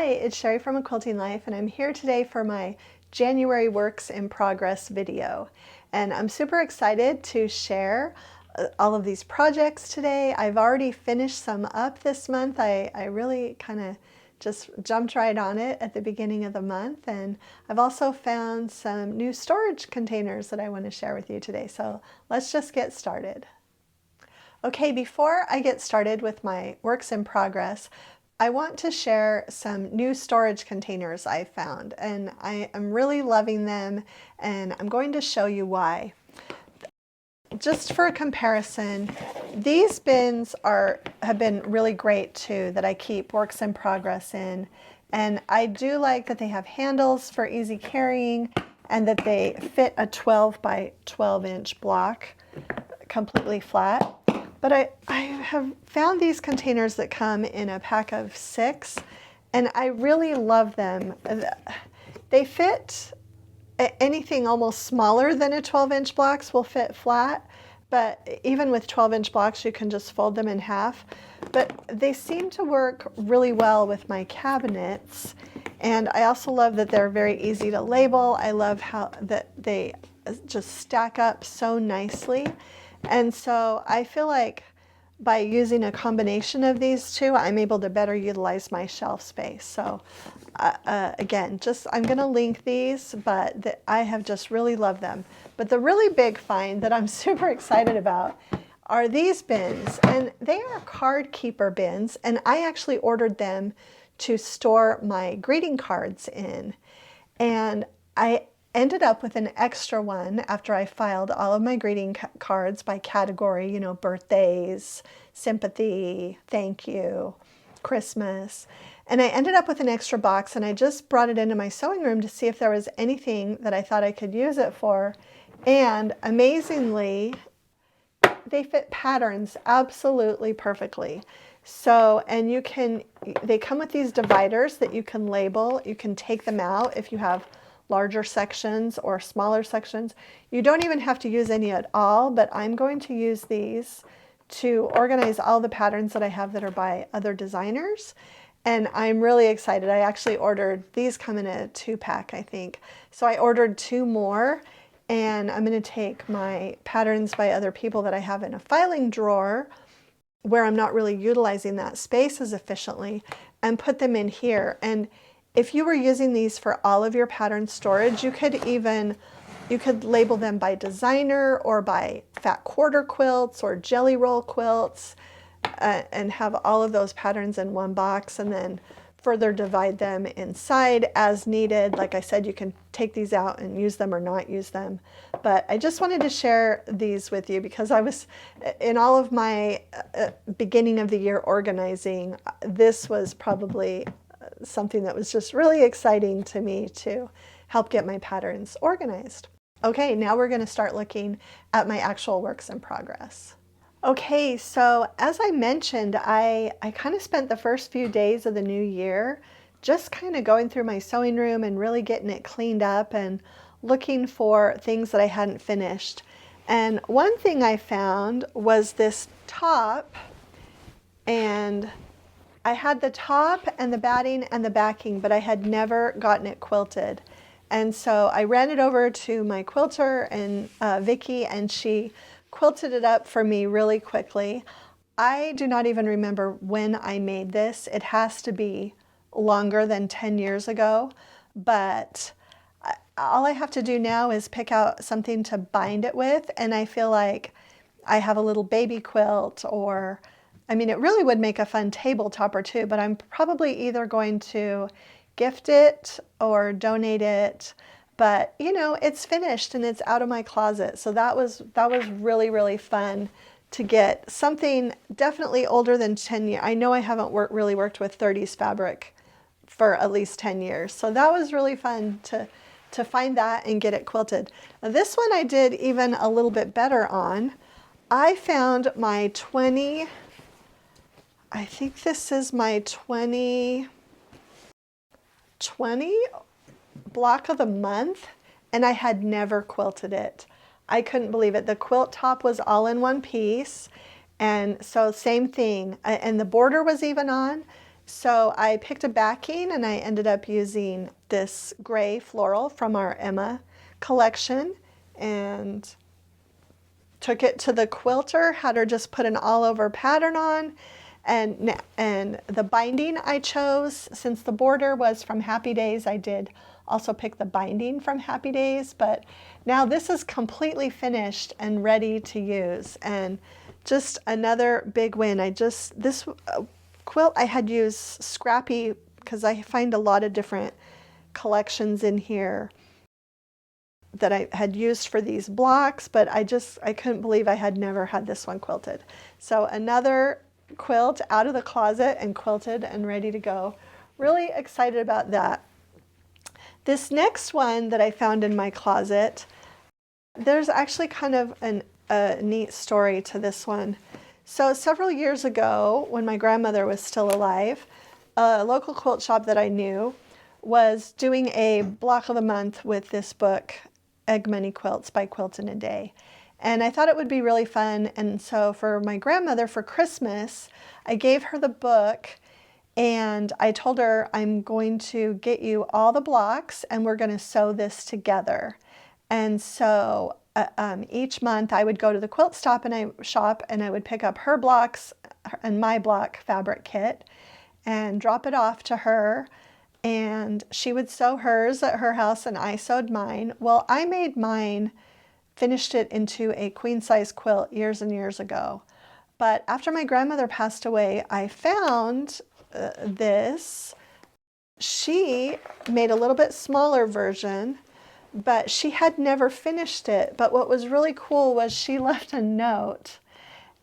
Hi, it's Sherri from A Quilting Life, and I'm here today for my January Works in Progress video. And I'm super excited to share all of these projects today. I've already finished some up this month. I really kind of just jumped right on it at the beginning of the month, and I've also found some new storage containers that I want to share with you today. So let's just get started. Okay, before I get started with my works in progress, I want to share some new storage containers I found, and I am really loving them, and I'm going to show you why. Just for a comparison, these bins have been really great too, that I keep works in progress in, and I do like that they have handles for easy carrying and that they fit a 12 by 12 inch block completely flat. But I have found these containers that come in a pack of 6, and I really love them. They fit anything almost smaller than a 12-inch blocks will fit flat, but even with 12-inch blocks you can just fold them in half. But they seem to work really well with my cabinets, and I also love that they're very easy to label. I love how that they just stack up so nicely. And so I feel like by using a combination of these two, I'm able to better utilize my shelf space. So again, I'm going to link these, but I have just really loved them. But the really big find that I'm super excited about are these bins, and they are card keeper bins, and I actually ordered them to store my greeting cards in. And I ended up with an extra one after I filed all of my greeting cards by category, you know, birthdays, sympathy, thank you, Christmas. And I ended up with an extra box, and I just brought it into my sewing room to see if there was anything that I thought I could use it for. And amazingly, they fit patterns absolutely perfectly. So, and they come with these dividers that you can label. You can take them out if you have larger sections or smaller sections. You don't even have to use any at all, but I'm going to use these to organize all the patterns that I have that are by other designers. And I'm really excited. I actually ordered, these come in a 2-pack, I think. So I ordered 2 more, and I'm going to take my patterns by other people that I have in a filing drawer where I'm not really utilizing that space as efficiently, and put them in here. And if you were using these for all of your pattern storage, you could label them by designer or by fat quarter quilts or jelly roll quilts, and have all of those patterns in one box, and then further divide them inside as needed. Like I said, you can take these out and use them or not use them. But I just wanted to share these with you because I was, in all of my beginning of the year organizing, this was probably something that was just really exciting to me to help get my patterns organized. Okay, now we're going to start looking at my actual works in progress. Okay, so as I mentioned, I kind of spent the first few days of the new year just kind of going through my sewing room and really getting it cleaned up and looking for things that I hadn't finished. And one thing I found was this top, and I had the top and the batting and the backing, but I had never gotten it quilted. And so I ran it over to my quilter, and Vicki, and she quilted it up for me really quickly. I do not even remember when I made this. It has to be longer than 10 years ago, but all I have to do now is pick out something to bind it with, and I feel like I have a little baby quilt, or I mean, it really would make a fun tabletop or two, but I'm probably either going to gift it or donate it. But you know, it's finished and it's out of my closet. So that was really, really fun to get something definitely older than 10 years. I know I haven't really worked with 30s fabric for at least 10 years. So that was really fun to find that and get it quilted. Now, this one I did even a little bit better on. I found my I think this is my 2020 block of the month, and I had never quilted it. I couldn't believe it. The quilt top was all in one piece, and so same thing, and the border was even on, So I picked a backing and I ended up using this gray floral from our Emma collection and took it to the quilter, had her just put an all over pattern on, and the binding I chose, since the border was from Happy Days, I did also pick the binding from Happy Days, but now this is completely finished and ready to use, and just another big win. This quilt I had used Scrappy because I find a lot of different collections in here that I had used for these blocks, but I couldn't believe I had never had this one quilted. So another quilt out of the closet and quilted and ready to go. Really excited about that. This next one that I found in my closet, there's actually kind of a neat story to this one. So several years ago, when my grandmother was still alive, a local quilt shop that I knew was doing a block of the month with this book, Egg Money Quilts by Quilt in a Day. And I thought it would be really fun. And so for my grandmother for Christmas, I gave her the book and I told her, I'm going to get you all the blocks and we're going to sew this together. And so each month I would go to the quilt shop and I would pick up her blocks and my block fabric kit and drop it off to her. And she would sew hers at her house and I sewed mine. Well, I made mine, finished it into a queen size quilt years and years ago. But after my grandmother passed away, I found this. She made a little bit smaller version, but she had never finished it. But what was really cool was she left a note.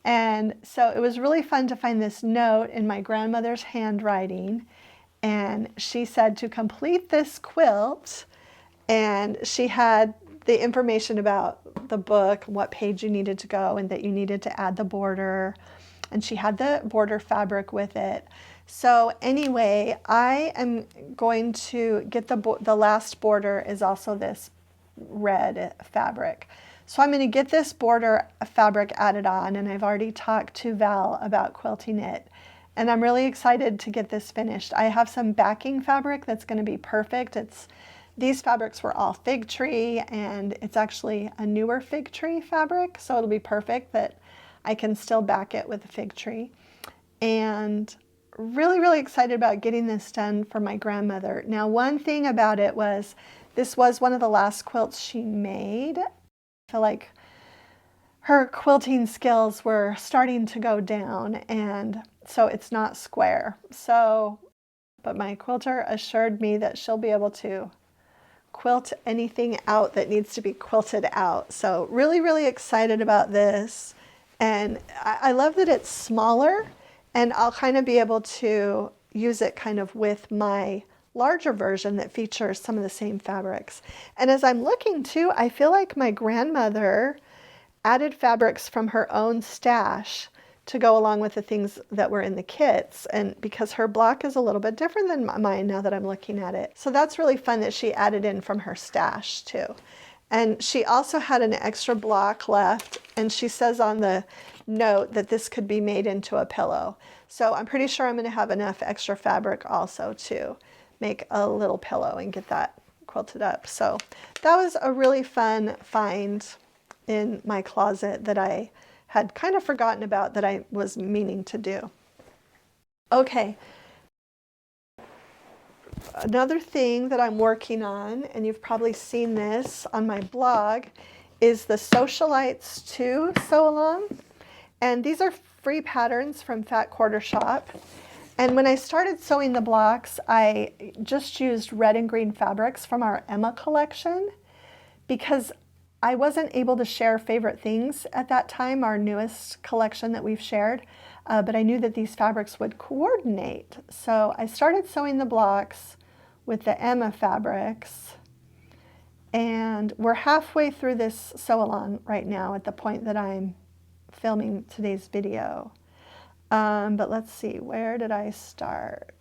And so it was really fun to find this note in my grandmother's handwriting. And she said to complete this quilt, and she had the information about the book, what page you needed to go, and that you needed to add the border. And she had the border fabric with it. So anyway, I am going to get the last border is also this red fabric. So I'm going to get this border fabric added on, and I've already talked to Val about quilting it. And I'm really excited to get this finished. I have some backing fabric that's going to be perfect. These fabrics were all fig tree, and it's actually a newer fig tree fabric, so it'll be perfect that I can still back it with a fig tree. And really, really excited about getting this done for my grandmother. Now, one thing about it was this was one of the last quilts she made. I feel like her quilting skills were starting to go down, and so it's not square. But my quilter assured me that she'll be able to quilt anything out that needs to be quilted out. So really, really excited about this. And I love that it's smaller, and I'll kind of be able to use it kind of with my larger version that features some of the same fabrics. And as I'm looking too, I feel like my grandmother added fabrics from her own stash to go along with the things that were in the kits, and because her block is a little bit different than mine now that I'm looking at it. So that's really fun that she added in from her stash too. And she also had an extra block left, and she says on the note that this could be made into a pillow. So I'm pretty sure I'm going to have enough extra fabric also to make a little pillow and get that quilted up. So that was a really fun find in my closet that I had kind of forgotten about that I was meaning to do. Okay. Another thing that I'm working on, and you've probably seen this on my blog, is the Socialites 2 sew along. And these are free patterns from Fat Quarter Shop. And when I started sewing the blocks, I just used red and green fabrics from our Emma collection because I wasn't able to share favorite things at that time, our newest collection that we've shared, but I knew that these fabrics would coordinate. So I started sewing the blocks with the Emma fabrics, and we're halfway through this sew along right now at the point that I'm filming today's video. But let's see, where did I start?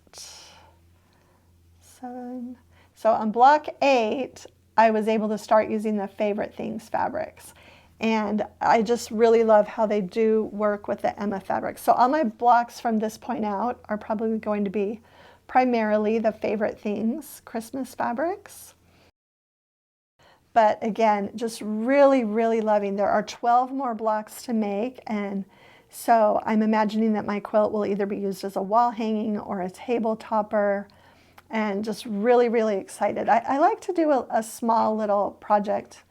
7. So on block 8, I was able to start using the favorite things fabrics. And I just really love how they do work with the Emma fabric. So all my blocks from this point out are probably going to be primarily the Favorite Things Christmas fabrics. But again, just really, really loving. There are 12 more blocks to make, and so I'm imagining that my quilt will either be used as a wall hanging or a table topper, and just really, really excited. I like to do a small little project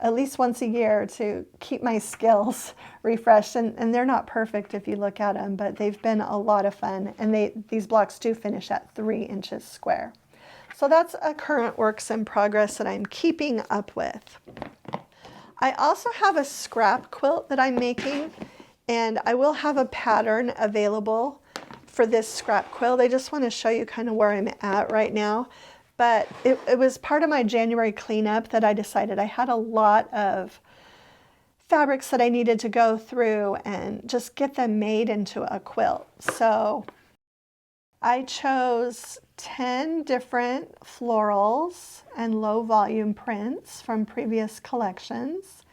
at least once a year to keep my skills refreshed, and they're not perfect if you look at them, but they've been a lot of fun, and these blocks do finish at 3 inches square. So that's a current works in progress that I'm keeping up with. I also have a scrap quilt that I'm making, and I will have a pattern available for this scrap quilt. I just want to show you kind of where I'm at right now. But it was part of my January cleanup that I decided I had a lot of fabrics that I needed to go through and just get them made into a quilt. So I chose 10 different florals and low volume prints from previous collections.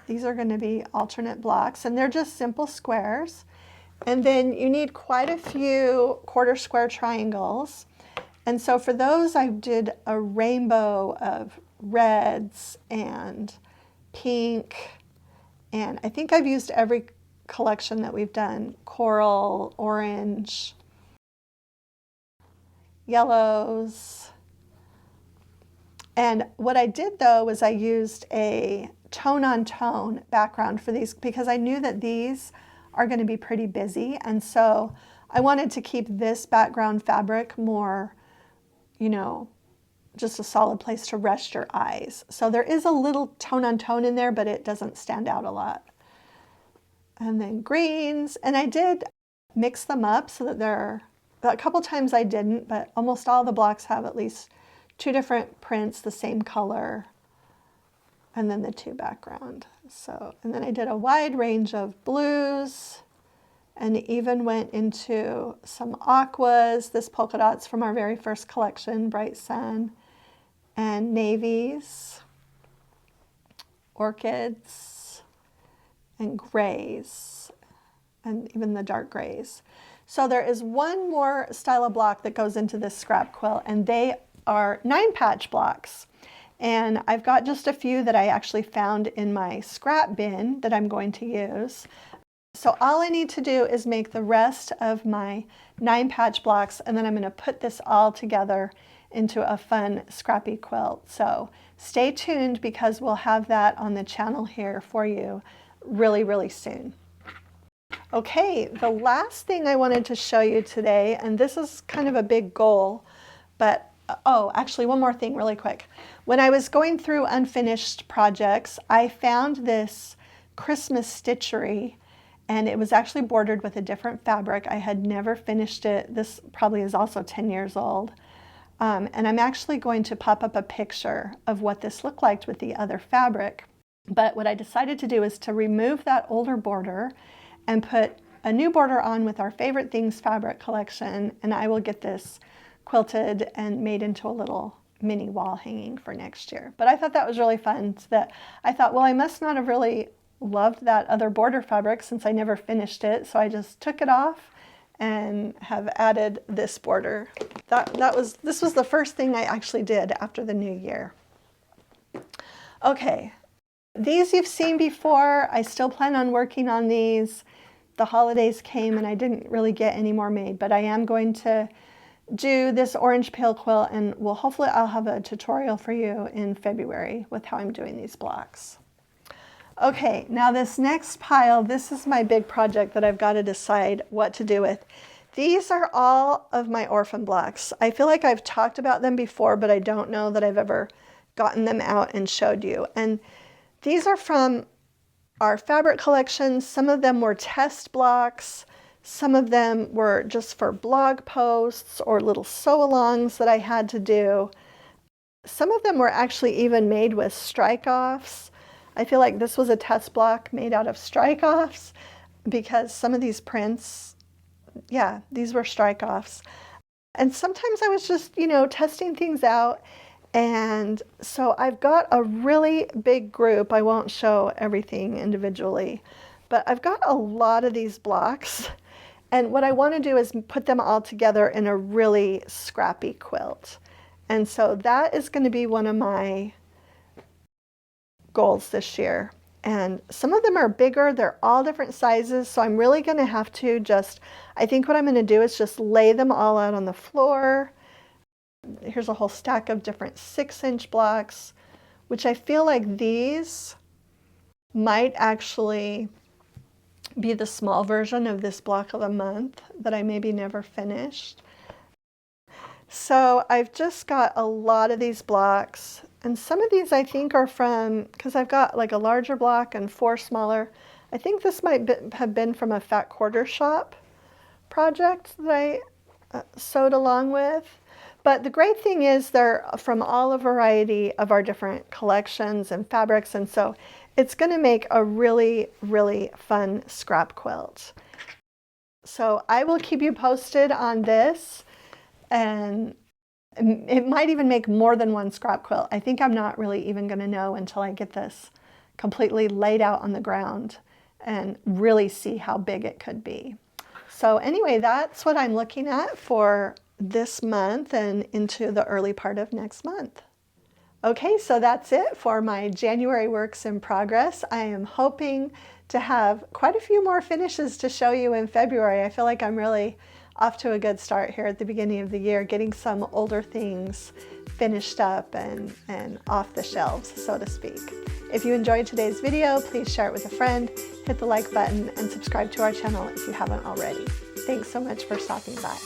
These are going to be alternate blocks, and they're just simple squares. And then you need quite a few quarter square triangles. And so for those, I did a rainbow of reds and pink. And I think I've used every collection that we've done: coral, orange, yellows. And what I did though was I used a tone-on-tone background for these because I knew that these are going to be pretty busy, and so I wanted to keep this background fabric more, you know, just a solid place to rest your eyes. So there is a little tone on tone in there, but it doesn't stand out a lot. And then greens, and I did mix them up so that they're, a couple times I didn't, but almost all the blocks have at least 2 different prints, the same color, and then the 2 background. So, and then I did a wide range of blues and even went into some aquas, this polka dots from our very first collection, Bright Sun, and navies, orchids, and grays, and even the dark grays. So there is one more style of block that goes into this scrap quilt, and they are 9-patch blocks. And I've got just a few that I actually found in my scrap bin that I'm going to use. So all I need to do is make the rest of my 9-patch blocks, and then I'm going to put this all together into a fun scrappy quilt. So stay tuned because we'll have that on the channel here for you really, really soon. Okay, the last thing I wanted to show you today, and this is kind of a big goal, but oh, actually one more thing really quick. When I was going through unfinished projects, I found this Christmas stitchery, and it was actually bordered with a different fabric. I had never finished it. This probably is also 10 years old. And I'm actually going to pop up a picture of what this looked like with the other fabric. But what I decided to do is to remove that older border and put a new border on with our Favorite Things fabric collection, and I will get this quilted and made into a little mini wall hanging for next year. But I thought that was really fun, so that I thought, well, I must not have really loved that other border fabric since I never finished it, so I just took it off and have added this border. This was the first thing I actually did after the new year. Okay, these you've seen before. I still plan on working on these. The holidays came and I didn't really get any more made, but I am going to do this orange pale quilt, and hopefully I'll have a tutorial for you in February with how I'm doing these blocks. Okay, now this next pile, this is my big project that I've got to decide what to do with. These are all of my orphan blocks. I feel like I've talked about them before, but I don't know that I've ever gotten them out and showed you. And these are from our fabric collection. Some of them were test blocks. Some of them were just for blog posts or little sew-alongs that I had to do. Some of them were actually even made with strike-offs. I feel like this was a test block made out of strike-offs because some of these prints, yeah, these were strike-offs. And sometimes I was just, testing things out, And so I've got a really big group. I won't show everything individually, but I've got a lot of these blocks. And what I want to do is put them all together in a really scrappy quilt. And so that is going to be one of my goals this year. And some of them are bigger, they're all different sizes, so I'm really going to have to I think what I'm going to do is just lay them all out on the floor. Here's a whole stack of different 6-inch blocks, which I feel like these might actually be the small version of this block of the month that I maybe never finished. So I've just got a lot of these blocks, and some of these I think are from, because I've got like a larger block and 4 smaller. I think this might have been from a Fat Quarter Shop project that I sewed along with. But the great thing is they're from all a variety of our different collections and fabrics, and so it's going to make a really, really fun scrap quilt. So I will keep you posted on this, and it might even make more than one scrap quilt. I think I'm not really even going to know until I get this completely laid out on the ground and really see how big it could be. So anyway, that's what I'm looking at for this month and into the early part of next month. Okay, so that's it for my January works in progress. I am hoping to have quite a few more finishes to show you in February. I feel like I'm really off to a good start here at the beginning of the year, getting some older things finished up and off the shelves, so to speak. If you enjoyed today's video, please share it with a friend, hit the like button, and subscribe to our channel if you haven't already. Thanks so much for stopping by.